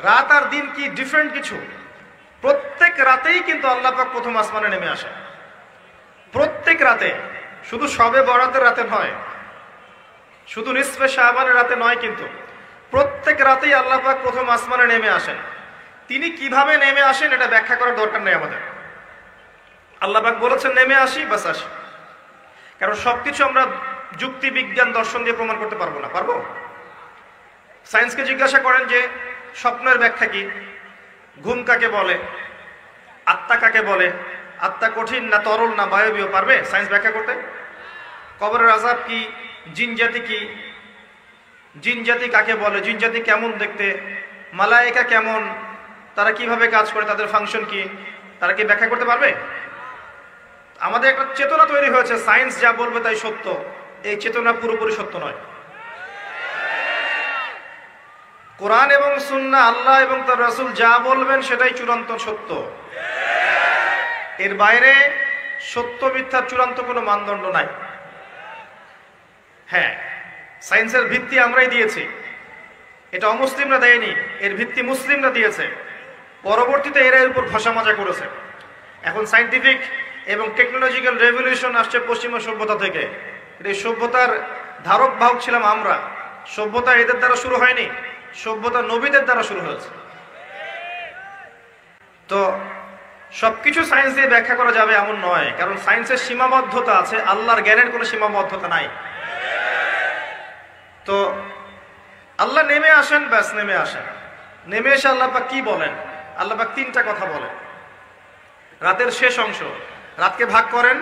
রাত আর দিন কি ডিফারেন্ট কিছু? প্রত্যেক রাতেই কিন্তু আল্লাহ পাক প্রথম আসমানে নেমে আসে, প্রত্যেক রাতে, শুধু শবে বরাতের রাতে নয়, শুধু নিসফে শাবানের রাতে নয়, কিন্তু প্রত্যেক রাতেই আল্লাহ পাক প্রথম আসমানে নেমে আসেন। তিনি কিভাবে নেমে আসেন এটা ব্যাখ্যা করার দরকার নেই আমাদের। আল্লাহ পাক বলেছেন নেমে আসি, বাস আসি। কারণ সবকিছু আমরা যুক্তি, বিজ্ঞান, দর্শন দিয়ে প্রমাণ করতে পারবো না। পারবো? সায়েন্সকে জিজ্ঞাসা করেন যে স্বপ্নের ব্যাখ্যা কি, ঘুম কাকে বলে, আত্মা কাকে বলে, আত্মা কঠিন না তরল না বায়বীয়, পারবে সায়েন্স ব্যাখ্যা করতে? কবরের আযাব কি, জিন জাতি কি, জিন জাতি কাকে বলে, জিন জাতি কেমন দেখতে, মালায়েকা কেমন, তারা কিভাবে কাজ করে, তাদের ফাংশন কি, তারা কি ব্যাখ্যা করতে পারবে? আমাদের একটা চেতনা তৈরি হয়েছে, সায়েন্স যা বলবে তাই সত্য। এই চেতনা পুরোপুরি সত্য নয়। কোরআন এবং সুন্নাহ, আল্লাহ এবং তার রাসূল যা বলবেন সেটাই চূড়ান্ত সত্য। এর বাইরে সত্য মিথ্যার চূড়ান্ত কোনো মানদণ্ড নাই। হ্যাঁ, সায়েন্সের ভিত্তি আমরাই দিয়েছি, এটা অমুসলিমরা দেয়নি, এর ভিত্তি মুসলিমরা দিয়েছে। পরবর্তীতে এরা এর উপর ঘষা মাজা করেছে। এখন সায়েন্টিফিক এবং টেকনোলজিক্যাল রেভলিউশন আসছে পশ্চিমা সভ্যতা থেকে। এই সভ্যতার ধারক বাহক ছিলাম আমরা। সভ্যতা এদের দ্বারা শুরু হয়নি, সভ্যতা নবীদের দ্বারা শুরু হয়েছে। তো সবকিছু সায়েন্স দিয়ে ব্যাখ্যা করা যাবে এমন নয়, কারণ সায়েন্সের সীমাবদ্ধতা আছে, আল্লাহর জ্ঞানের কোনো সীমাবদ্ধতা নাই। তো আল্লাহ নেমে আসেন, ব্যাস নেমে আসেন। নেমে এসে আল্লাহ পাক কি বলেন? আল্লাহ পাক তিনটা কথা বলেন। রাতের শেষ অংশ, রাতকে ভাগ করেন।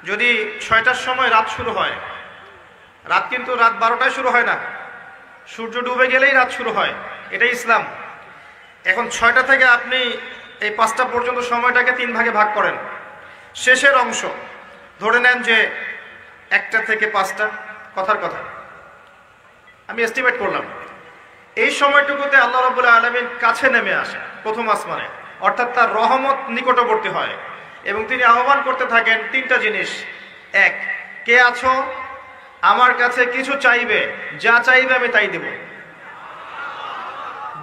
যদি 6টার সময় রাত শুরু হয়, রাত কিন্তু রাত 12টায় শুরু হয় না, সূর্য ডুবে গেলেই রাত শুরু হয়, এটাই ইসলাম। এখন 6টা থেকে আপনি এই 5টা পর্যন্ত সময়টাকে 3 ভাগে ভাগ করেন। শেষের অংশ ধরে নেন যে 1টা থেকে 5টা, কথার কথা আমি এস্টিমেট করলাম, এই সময়টুকুতে আল্লাহ রাব্বুল আলামিন কাছে নেমে আসে প্রথম আসমানে, অর্থাৎ তার রহমত নিকটবর্তী হয় এবং তিনি আহ্বান করতে থাকেন 3টা জিনিস। 1, কে আছো আমার কাছে কিছু চাইবে, যা চাইবে আমি তাই দেব।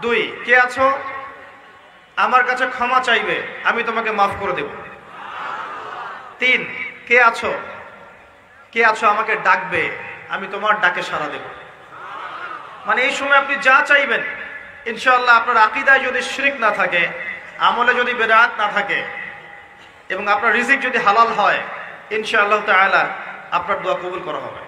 2, কে আছো আমার কাছে ক্ষমা চাইবে, আমি তোমাকে মাফ করে দেব। 3, কে আছো আমাকে ডাকবে, আমি তোমার ডাকে সাড়া দেব। মানে এই সময় আপনি যা চাইবেন ইনশাআল্লাহ, আপনার আকীদায় যদি শিরক না থাকে, আমলে যদি বেদাত না থাকে এবং আপনার রিজিক যদি হালাল হয়, ইনশাআল্লাহ তাআলা আপনার দোয়া কবুল করা হবে।